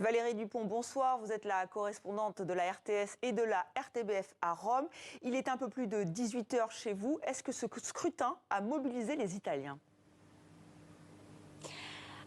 Valérie Dupont, bonsoir. Vous êtes la correspondante de la RTS et de la RTBF à Rome. Il est un peu plus de 18 heures chez vous. Est-ce que ce scrutin a mobilisé les Italiens ?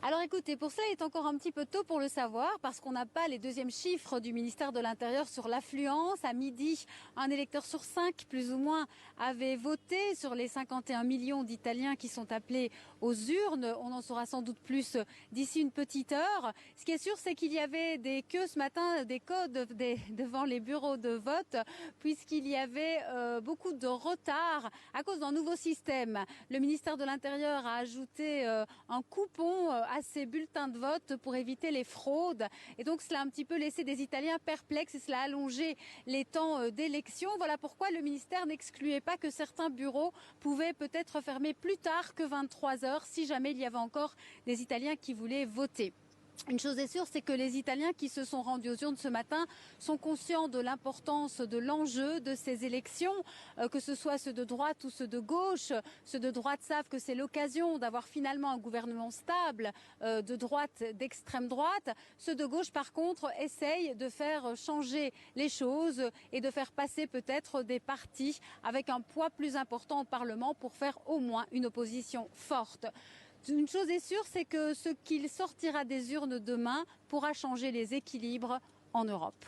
Alors écoutez, pour ça, il est encore un petit peu tôt pour le savoir parce qu'on n'a pas les deuxièmes chiffres du ministère de l'Intérieur sur l'affluence. À midi, un électeur sur 5, plus ou moins, avait voté sur les 51 millions d'Italiens qui sont appelés aux urnes. On en saura sans doute plus d'ici une petite heure. Ce qui est sûr, c'est qu'il y avait des queues ce matin, des codes devant les bureaux de vote, puisqu'il y avait beaucoup de retard à cause d'un nouveau système. Le ministère de l'Intérieur a ajouté un coupon à ces bulletins de vote pour éviter les fraudes. Et donc cela a un petit peu laissé des Italiens perplexes et cela a allongé les temps d'élection. Voilà pourquoi le ministère n'excluait pas que certains bureaux pouvaient peut-être fermer plus tard que 23 heures si jamais il y avait encore des Italiens qui voulaient voter. Une chose est sûre, c'est que les Italiens qui se sont rendus aux urnes ce matin sont conscients de l'importance de l'enjeu de ces élections, que ce soit ceux de droite ou ceux de gauche. Ceux de droite savent que c'est l'occasion d'avoir finalement un gouvernement stable, de droite, d'extrême droite. Ceux de gauche, par contre, essayent de faire changer les choses et de faire passer peut-être des partis avec un poids plus important au Parlement pour faire au moins une opposition forte. Une chose est sûre, c'est que ce qu'il sortira des urnes demain pourra changer les équilibres en Europe.